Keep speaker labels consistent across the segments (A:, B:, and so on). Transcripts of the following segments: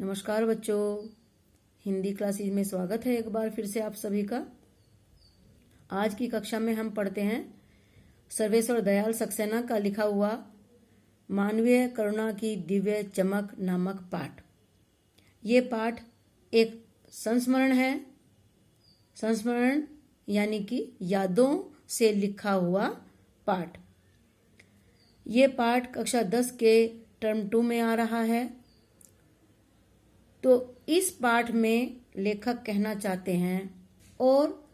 A: नमस्कार बच्चों, हिंदी क्लासेस में स्वागत है एक बार फिर से आप सभी का। आज की कक्षा में हम पढ़ते हैं सर्वेश्वर दयाल सक्सेना का लिखा हुआ मानवीय करुणा की दिव्य चमक नामक पाठ। ये पाठ एक संस्मरण है। संस्मरण यानी कि यादों से लिखा हुआ पाठ। ये पाठ कक्षा 10 के टर्म 2 में आ रहा है। तो इस पाठ में लेखक कहना चाहते हैं और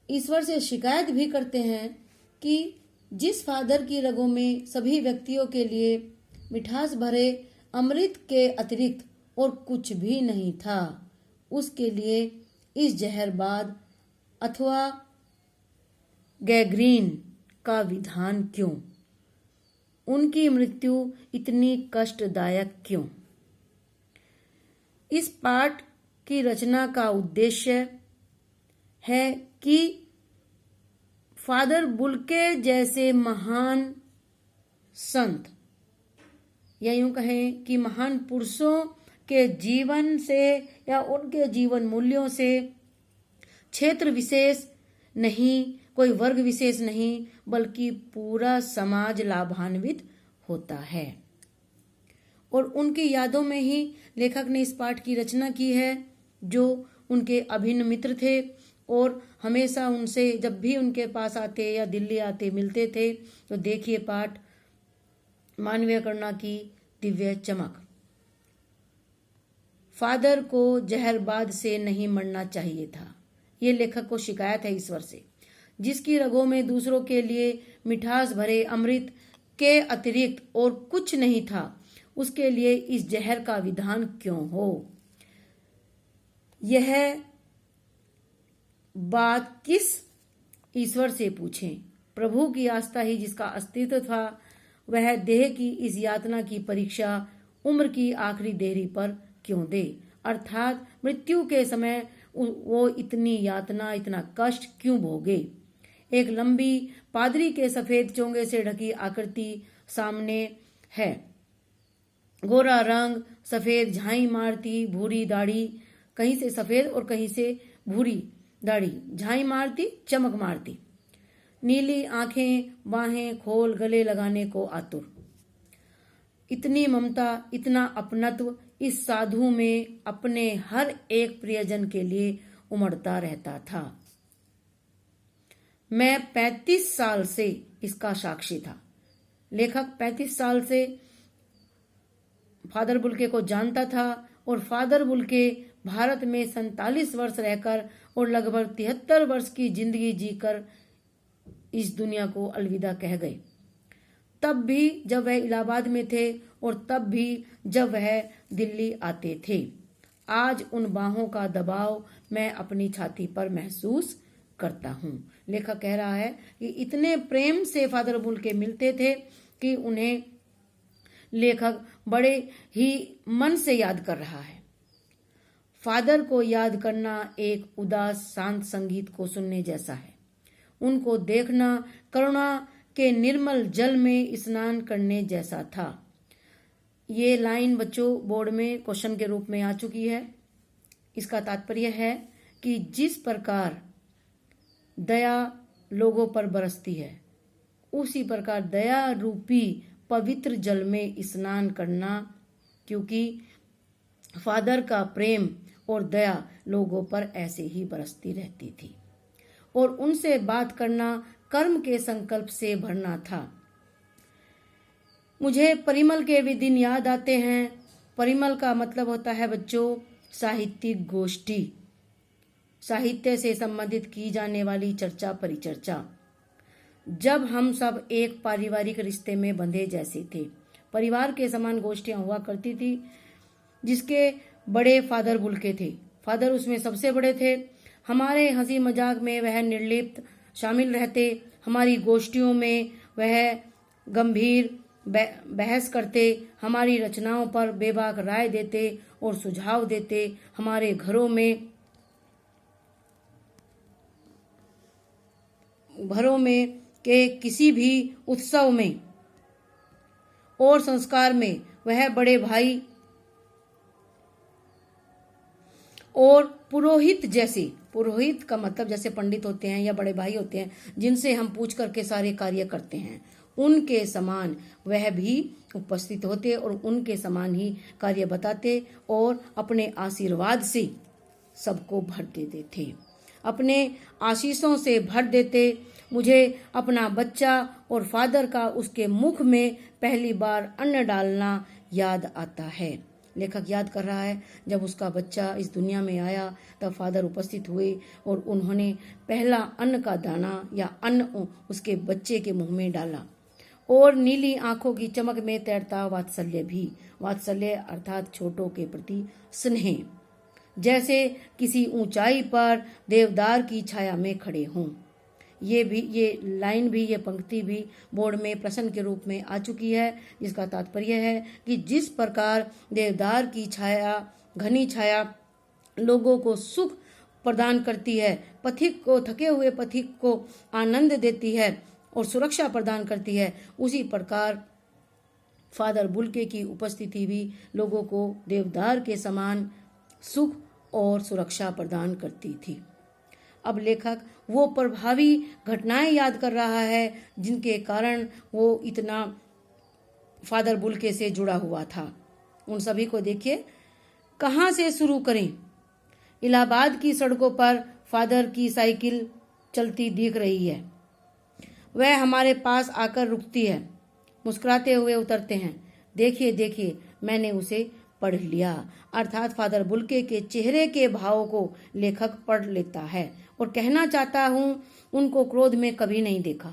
A: ईश्वर से शिकायत भी करते हैं कि जिस फादर की रगों में सभी व्यक्तियों के लिए मिठास भरे अमृत के अतिरिक्त और कुछ भी नहीं था, उसके लिए इस जहरबाद अथवा गैंग्रीन का विधान क्यों? उनकी मृत्यु इतनी कष्टदायक क्यों? इस पाठ की रचना का उद्देश्य है कि फादर बुल्के जैसे महान संत या यूं कहें कि महान पुरुषों के जीवन से या उनके जीवन मूल्यों से क्षेत्र विशेष नहीं, कोई वर्ग विशेष नहीं, बल्कि पूरा समाज लाभान्वित होता है। और उनकी यादों में ही लेखक ने इस पाठ की रचना की है, जो उनके अभिन्न मित्र थे और हमेशा उनसे जब भी उनके पास आते या दिल्ली आते मिलते थे। तो देखिए पाठ मानवीय करुणा की दिव्य चमक। फादर को जहरबाद से नहीं मरना चाहिए था। ये लेखक को शिकायत है ईश्वर से, जिसकी रगों में दूसरों के लिए मिठास भरे अमृत के अतिरिक्त और कुछ नहीं था, उसके लिए इस जहर का विधान क्यों हो। यह बात किस ईश्वर से पूछें? प्रभु की आस्था ही जिसका अस्तित्व था, वह देह की इस यातना की परीक्षा उम्र की आखिरी देरी पर क्यों दे? अर्थात मृत्यु के समय वो इतनी यातना, इतना कष्ट क्यों भोगे? एक लंबी पादरी के सफेद चोंगे से ढकी आकृति सामने है। गोरा रंग, सफेद झाई मारती भूरी दाढ़ी, कहीं से सफेद और कहीं से भूरी दाढ़ी, झाई मारती, चमक मारती, नीली आंखें, बाहें खोल गले लगाने को आतुर। इतनी ममता, इतना अपनत्व इस साधु में अपने हर एक प्रियजन के लिए उमड़ता रहता था। मैं 35 साल से इसका साक्षी था। लेखक 35 साल से फादर बुल्के को जानता था और फादर बुल्के भारत में 47 वर्ष रहकर और लगभग 73 वर्ष की जिंदगी जीकर इस दुनिया को अलविदा कह गए। तब भी जब वह इलाहाबाद में थे और तब भी जब वह दिल्ली आते थे। आज उन बाहों का दबाव मैं अपनी छाती पर महसूस करता हूँ। लेखक कह रहा है कि इतने प्रेम से फादर बुल्के मिलते थे कि उन्हें लेखक बड़े ही मन से याद कर रहा है। फादर को याद करना एक उदास शांत संगीत को सुनने जैसा है। उनको देखना करुणा के निर्मल जल में स्नान करने जैसा था। ये लाइन बच्चों बोर्ड में क्वेश्चन के रूप में आ चुकी है। इसका तात्पर्य है कि जिस प्रकार दया लोगों पर बरसती है, उसी प्रकार दया रूपी पवित्र जल में स्नान करना, क्योंकि फादर का प्रेम और दया लोगों पर ऐसे ही बरसती रहती थी। और उनसे बात करना कर्म के संकल्प से भरना था। मुझे परिमल के भी दिन याद आते हैं। परिमल का मतलब होता है बच्चों साहित्यिक गोष्ठी, साहित्य से संबंधित की जाने वाली चर्चा परिचर्चा। जब हम सब एक पारिवारिक रिश्ते में बंधे जैसे थे, परिवार के समान गोष्ठियां हुआ करती थी, जिसके बड़े फादर बुल्के थे। फादर उसमें सबसे बड़े थे। हमारे हंसी मजाक में वह निर्लिप्त शामिल रहते। हमारी गोष्ठियों में वह गंभीर बहस करते, हमारी रचनाओं पर बेबाक राय देते और सुझाव देते। हमारे घरों में के किसी भी उत्सव में और संस्कार में वह बड़े भाई और पुरोहित जैसे, पुरोहित का मतलब जैसे पंडित होते हैं या बड़े भाई होते हैं जिनसे हम पूछ करके सारे कार्य करते हैं, उनके समान वह भी उपस्थित होते और उनके समान ही कार्य बताते और अपने आशीर्वाद से सबको भर देते थे, अपने आशीषों से भर देते। मुझे अपना बच्चा और फादर का उसके मुख में पहली बार अन्न डालना याद आता है। लेखक याद कर रहा है जब उसका बच्चा इस दुनिया में आया तब फादर उपस्थित हुए और उन्होंने पहला अन्न का दाना या अन्न उसके बच्चे के मुंह में डाला। और नीली आंखों की चमक में तैरता वात्सल्य भी, वात्सल्य अर्थात छोटों के प्रति स्नेह, जैसे किसी ऊंचाई पर देवदार की छाया में खड़े हों। ये लाइन भी, ये पंक्ति भी बोर्ड में प्रश्न के रूप में आ चुकी है, जिसका तात्पर्य है कि जिस प्रकार देवदार की छाया, घनी छाया लोगों को सुख प्रदान करती है, पथिक को, थके हुए पथिक को आनंद देती है और सुरक्षा प्रदान करती है, उसी प्रकार फादर बुल्के की उपस्थिति भी लोगों को देवदार के समान सुख और सुरक्षा प्रदान करती थी। अब लेखक वो प्रभावी घटनाएं याद कर रहा है जिनके कारण वो इतना फादर बुल्के से जुड़ा हुआ था। उन सभी को देखिए, कहाँ से शुरू करें। इलाहाबाद की सड़कों पर फादर की साइकिल चलती दिख रही है। वह हमारे पास आकर रुकती है, मुस्कुराते हुए उतरते हैं। देखिए देखिए, मैंने उसे पढ़ लिया। अर्थात फादर बुल्के के चेहरे के भाव को लेखक पढ़ लेता है और कहना चाहता हूँ, उनको क्रोध में कभी नहीं देखा।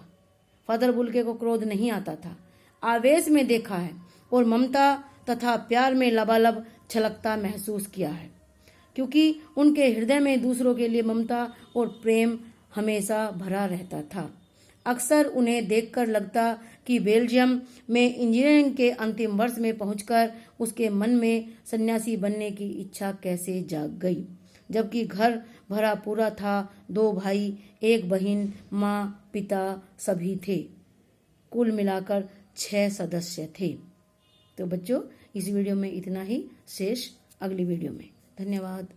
A: फादर बुल्के को क्रोध नहीं आता था, आवेश में देखा है और ममता तथा प्यार में लबालब छलकता महसूस किया है, क्योंकि उनके हृदय में दूसरों के लिए ममता और प्रेम हमेशा भरा रहता था। अक्सर उन्हें देखकर लगता कि बेल्जियम में इंजीनियरिंग के अंतिम वर्ष में पहुंचकर उसके मन में सन्यासी बनने की इच्छा कैसे जाग गई, जबकि घर भरा पूरा था। 2 भाई, 1 बहन, माँ, पिता सभी थे। कुल मिलाकर 6 सदस्य थे। तो बच्चों, इस वीडियो में इतना ही, शेष अगली वीडियो में। धन्यवाद।